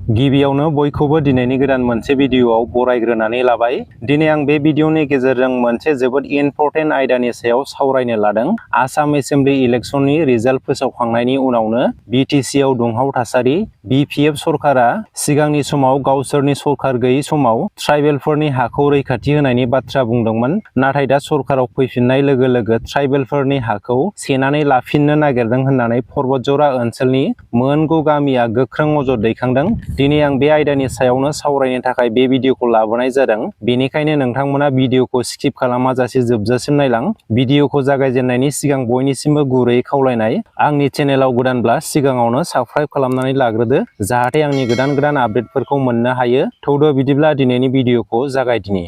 गिबियावनो बयखौबो दिनैनि गोदान मोनसे भिडियोआव बरायग्रोनानै लाबाय। दिनै आं बे भिडियोनि गेजेरजों मोनसे जोबोद इम्परटेन्ट आयदानि सायाव सावरायनो लादों। आसाम एसेम्बलि इलेक्शननि रिजाल्ट फोसावखांनायनि उनावनो बिटिसिआव दुंहाव थासारि। बिपिएफ सरकारा सिगांनि समाव गावसोरनि सरकार गैयै समाव ट्राइबेलफोरनि हाखौ रैखाथि होनायनि बाथ्रा बुंदोंमोन, नाथाय दा सरकाराव फैफिननाय लोगो लोगो ट्राइबेलफोरनि हाखौ सेनानै लाफिननो नागिरदों होननानै पर्बतजरा ओनसोलनि मोनगु गामिया गोख्रों अजद दैखांदों। दिनै आं बे आयदानि सायावनो सावरायनो थाखाय बे भिडियोखौ लाबोनाय जादों। बेनिखायनो नोंथांमोना भिडियोखौ स्किप खालामाजासे जोबजासिम नायलां। भिडियोखौ जागायजेननायनि सिगां बयनिसिमबो गुरैयै खावलायनाय, आंनि चेनेलाव गोदानब्ला सिगाङावनो साबस्क्राइब खालामनानै लाग्रोदो, जाहाथे आंनि गोदान आपडेटफोरखौ मोननो हायो। थौदो बिदिब्ला दिनैनि भिडियोखौ जागायदिनि।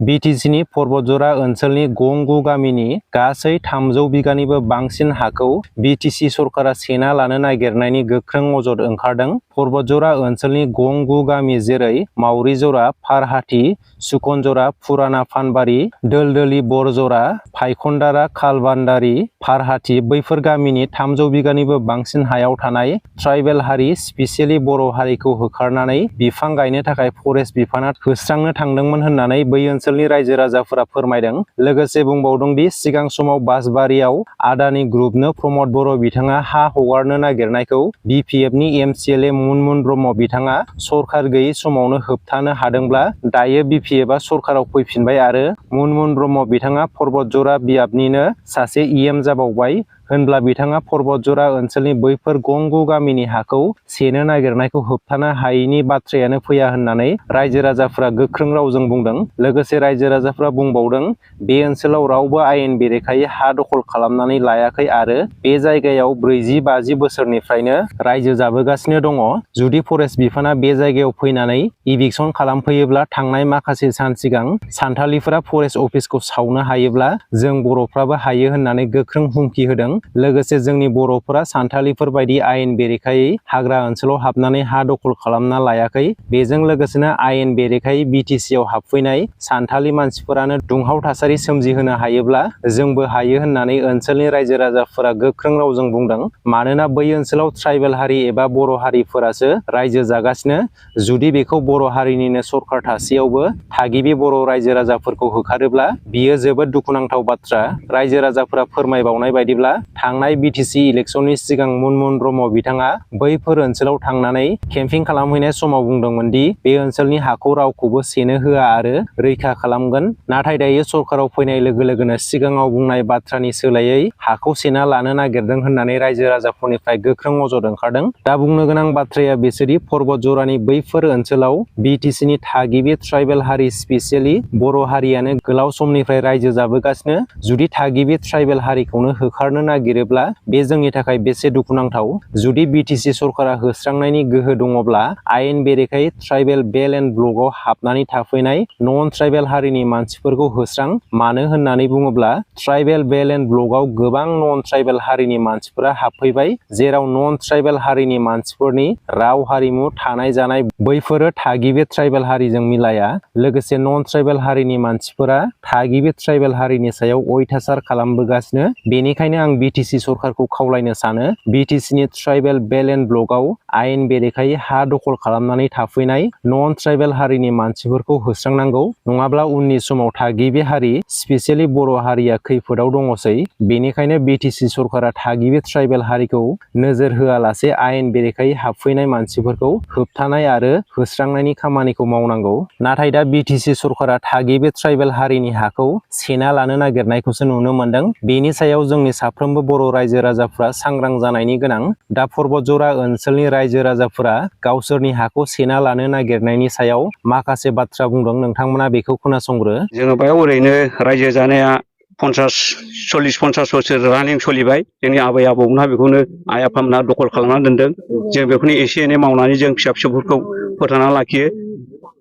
बिटिसिनि पर्बतजरा ओनसोलनि गंगु गामिनि गासै 300 बिगानिबो बांसिन हाखौ बिटिसि सरकारा सेना लानो नागिरनायनि गोख्रों अजद ओंखारदों। पर्बतजरा ओनसोलनि गंगु गामि जेरै मावरिजरा, फारहाति, सुकनजरा, फुराना फानबारि, दोलदोलि बरजरा, फायखनदारा, खालबान्दारि, फारहाति बैफोर गामिनि 300 बिगानिबो बांसिन हायाव थानाय ट्राइबेल हारि स्पेसियेलि बर' हारिखौ होखारनानै बिफां गायनो थाखाय फरेस्ट बिफाना होस्रांनो थांदोंमोन होननानै बै ओनसोलनि रायजो राजाफोरा फोरमायदों। लोगोसे बुंबावदों दि सिगां समाव बासबारियाव आदानि ग्रुपनो प्रमद बर' बिथाङा हा हगारनो नागिरनायखौ बिपिएफनि एमसिएलए मुनमुन ब्रह्म बिथाङा सरकार गैयै समावनो होबथानो हादोंब्ला दायो बिपिएफआ सरकाराव फैफिनबाय आरो मुनमुन ब्रह्म बिथाङा पर्बतजरा बियाबनिनो सासे इएम जाबावबाय होनब्ला बिथाङा पर्बतजरा ओनसोलनि बैफोर गंगु गामिनि हाखौ सेनो नागिरनायखौ होबथानो हायैनि बाथ्रायानो फैया होननानै रायजो राजाफोरा गोख्रों रावजों बुंदों। लोगोसे रायजो राजाफोरा बुंबावदों, बे ओनसोलाव रावबो आयेन बेरेखायै हा दखल खालामनानै लायाखै आरो बे जायगायाव 40-50 बोसोरनिफ्रायनो रायजो जाबोगासिनो दङ। जुदि फरेस्ट बिफाना बे जायगायाव फैनानै इभिक्सन खालामफैयोब्ला थांनाय माखासे सान सिगां सान्थालिफोरा फरेस्ट अफिसखौ सावनो हायोब्ला जों बर'फ्राबो हायो होननानै गोख्रों हुमखि होदों। लोगोसे जोंनि बर'फोरा सान्थालिफोर बायदि आयेन बेरेखायै हाग्रा ओनसोलाव हाबनानै हा दखल खालामना लायाखै। बेजों लोगोसेनो आयेन बेरेखायै बिटिसिआव हाबफैनाय सान्थालि मानसिफोरानो दुंहाव थासारि सोमजिहोनो हायोब्ला जोंबो हायो होननानै ओनसोलनि रायजो राजाफोरा गोख्रों रावजों बुंदों। मानोना बै ओनसोलाव ट्राइबेल हारि एबा बर' हारिफोरासो रायजो जागासिनो। जुदि बेखौ बर' हारिनिनो सरकार थासेयावबो थागिबि बर' रायजो राजाफोरखौ होखारोब्ला बियो जोबोद दुखुनांथाव बाथ्रा। रायजो राजाफोरा फोरमायबावनाय बायदिब्ला थांनाय बिटिसि इलेक्शननि सिगां मुनमुन ब्रह्म बिथाङा बैफोर ओनसोलाव थांनानै केम्पिं खालामहैनाय समाव बुंदोंमोन दि बे ओनसोलनि हाखौ रावखौबो सेनो होआ आरो रैखा खालामगोन। नाथाय दायो सरकाराव फैनाय लोगो लोगोनो सिगाङाव बुंनाय बाथ्रानि सोलायै हाखौ सेना लानो नागिरदों होननानै रायजो राजाफोरनिफ्राय गोख्रों अजद ओंखारदों। दा बुंनो गोनां बाथ्राया बिसोरदि पर्बतजरानि बैफोर ओनसोलाव बिटिसिनि थागिबि ट्राइबेल हारि स्पेसियेलि बर' हारियानो गोलाव समनिफ्राय रायजो जाबोगासिनो। जुदि थागिबि ट्राइबेल हारिखौनो होखारनो नागिरोब्ला बे जोंनि थाखाय बेसे दुखुनांथाव। जुदि बिटिसि सरकारा होस्रांनायनि गोहो दङब्ला आयेन बेरेखायै ट्राइबेल बेल एन्ड ब्लकआव हाबनानै थाफैनाय नन ट्राइबेल हारिनि मानसिफोरखौ होस्रां। मानो होननानै बुङोब्ला ट्राइबेल बेल एन्ड ब्लकआव गोबां नन ट्राइबेल हारिनि मानसिफोरा हाबफैबाय, जेराव नन ट्राइबेल हारिनि मानसिफोरनि राव हारिमु थानाय जानाय बैफोरो थागिबि ट्राइबेल हारिजों मिलाया। लोगोसे नन ट्राइबेल हारिनि मानसिफोरा थागिबि ट्राइबेल हारिनि सायाव अयथासार खालामबोगासिनो। बेनिखायनो आं बिटिसि सरकारखौ खावलायनो सानो, बिटिसिनि ट्राइबेल बेल एन्ड ब्लकआव आयेन बेरेखायै हा दखल खालामनानै थाफैनाय नन ट्राइबेल हारिनि मानसिफोरखौ होस्रांनांगौ। नङाब्ला उननि समाव थागिबि हारि स्पेसियेलि बर' हारिया खैफोदाव दङसै। बेनिखायनो बिटिसि सरकारा थागिबि ट्राइबेल हारिखौ नोजोर होआलासे आयेन बेरेखायै हाबफैनाय मानसिफोरखौ होबथानाय आरो होस्रांनायनि खामानिखौ मावनांगौ। नाथाय दा बिटिसि सरकारा थागिबि ट्राइबेल हारिनि हाखौ सेना लानो नागिरनायखौसो नुनो मोनदों। बेनि सायाव जोंनि साफ्रोमबो बर' रायजो राजाफ्रा सांग्रां जानायनि गोनां। दा पर्बतजरा ओनसोलनि रायजो राजाफोरा गावसोरनि हाखौ सेना लानो नागिरनायनि सायाव माखासे बाथ्रा बुंदों। नोंथांमोना बेखौ खोनासंग्रो। जोङो बेयाव ओरैनो रायजो जानाया 40-50 बोसोर रानिं सोलिबाय। जोंनि आबै आबौमोनहा बेखौनो आइ आफामोनहा दखल खालामनानै दोनदों। जों बेखौनो एसे एनै मावनानै जों फिसा फिसौफोरखौ फोथांना लाखियो।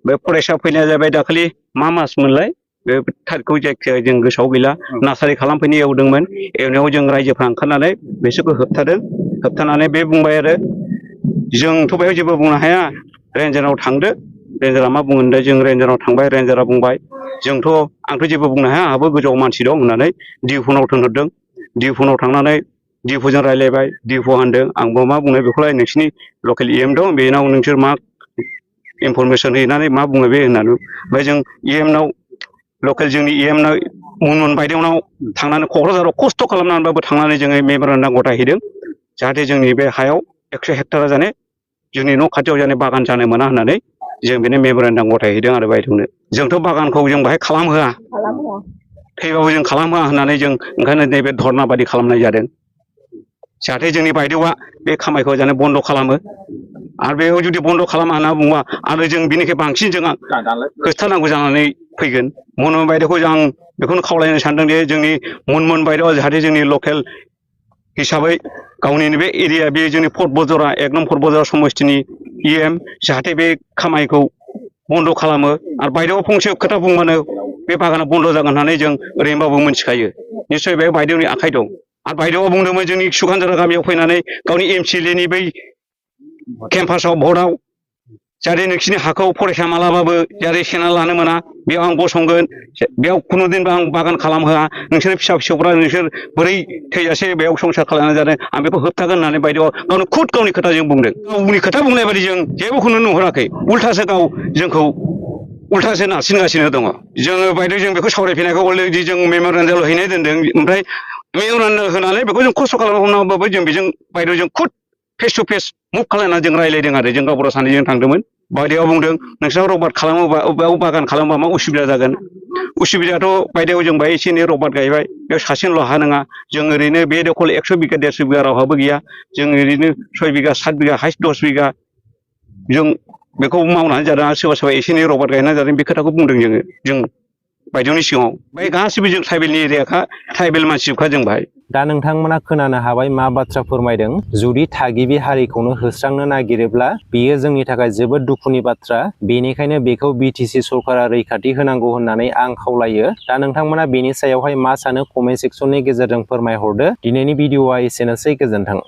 बे फरायसा फैनाया जाबाय दाखालि मा मास मोनलाय बे थारिखखौ जायखिजाया जों गोसोआव गैला। नार्सारि खालामफैनो एवदोंमोन, एवनायाव जों रायजोफ्रा ओंखारनानै बिसोरखौ होबथादों। होबथानानै बे बुंबाय आरो जोंथ' बेयाव जेबो बुंनो हाया, रेन्जाराव थांदो। रेन्जारा मा बुङो होनदों, जों रेन्जाराव थांबाय, रेन्जारा बुंबाय आंथ' जेबो बुंनो हाया, आंहाबो गोजौआव मानसि दं होननानै डिउ फनाव थिनहरदों। डिउ फनाव थांनानै डिफुजों रायलायबाय डिफु होनदों आंबो मा बुंनो बेखौलाय नोंसिनि लकेल EM दं बेनाव नोंसोर मा इनफरमेसन हैनानै मा बुङो बे होननानै ओमफ्राय जों EM नाव लकेल जोंनि EM नाव मुनमुन बायदेवनाव थांनानै क'क्राझाराव खस्थ' खालामनानैबाबो थांनानै जोङो मेम'रेन्डाम गथायहैदों जाहाथे जोंनि बे हायाव 100 हेक्टारा जाने जोंनि न' खाथियाव जाने बागान जानो मोना होननानै जों बेनो मेम'रेन्डाम गथायहैदों आरो बायदेवनो जोंथ' बागानखौ जों बाहाय खालामहोआ थैबाबो जों खालामहोआ होननानै जों ओंखायनो नैबे धर्ना बादि खालामनाय जादों जाहाथे जोंनि बायदेवआ बे खामायखौ जाने बन्द' खालामो आरो बेयाव जुदि बन्द' खालामा होनना बुङोबा आरो जों बिनिख्रुइ बांसिन जों होबथानांगौ जानानै फैगोन मुनमुन बायदेवखौ आं बेखौनो खावलायनो सानदों दि जोंनि मुनमुन बायदेवआ जाहाथे जोंनि लकेल हिसाबै गावनि बे एरिया बे जोंनि फर्ट बजरा 1 नं फर्ट बजरा समस्तिनि EM जाहाथे बे खामायखौ बन्द' खालामो आरो बायदेवआ फंसे खोथा बुंबानो बे बागाना बन्द' जागोन होननानै जों ओरैनोबाबो मिथिखायो निस्सय बे बायदेवनि आखाइ दं आरो बायदेवआ बुंदोंमोन जोंनि सुखानजरा गामियाव फैनानै गावनि MCLA नि बै केम्पासाव भटआव जाहाथे नोंसिनि हाखौ फरायसा मालाबाबो जाहाथे सेना लानो मोना बेयाव आं गसंगोन बेयाव खुनुदिनबो आं बागान खालामहोआ नोंसोर फिसा फिसौफ्रा नोंसोर बोरै थैजासे बेयाव संसार खालामनाय जादों आं बेखौ होबथागोन होननानै बायदेवआ गावनो खुद गावनि खोथाजों बुंदों गावनि खोथा बुंनाय बायदि जों जेबोखौनो नुहुराखै उल्थासो गाव जोंखौ उल्थासो नारसिनगासिनो दङ जोङो बायदेव जों बेखौ सावरायफिननायखौ अलरेडि जों मेम'रेन्डाम हैनाय दोनदों ओमफ्राय मेम'रेन्डाम होनानै बेखौ जों खस्थ' खालामनांगौबाबो जों बेजों बायदेवजों खुद फेस टु फेस मुभ खालामनानै जों रायज्लायदों आरो जों गावबुरा सानैजों थांदोंमोन बायदेवआ बुंदों नोंस्रा रबार्ट खालामोबा बेयाव बागान खालामोबा मा उसुबिदा जागोन उसुबिदायाथ' बायदेव जों बाहाय एसे एनै रबार्ट गायबाय बेयाव सासेनिल' हा नङा जों ओरैनो बे दखल 100 बिगा 150 बिगा रावहाबो गैया जों ओरैनो 6 बिगा 7 बिगा हाइस्ट 10 बिगा जों बेखौ मावनानै जादों आरो सोरबा सोरबा एसे एनै रबार्ट गायनानै जादों बे खोथाखौ बुंदों जों बायदेवनि सिगाङाव ओमफ्राय गासिबो जों ट्राइबेलनि एरियाखा ट्राइबेल मानसिखा जों बाहाय दा नोंथांमोना खोनानो हाबाय मा बाथ्रा फोरमायदों जुदि थागिबि हारिखौनो होस्रांनो नागिरोब्ला बेयो जोंनि थाखाय जोबोद दुखुनि बाथ्रा बेनिखायनो बेखौ BTC सरकारा रैखाथि होनांगौ होननानै आं खावलायो दा नोंथांमोना बेनि सायावहाय मा सानो कमेन्ट सेक्सननि गेजेरजों फोरमायहरदो दिनैनि भिडिअआ एसेनोसै गोजोन्थों।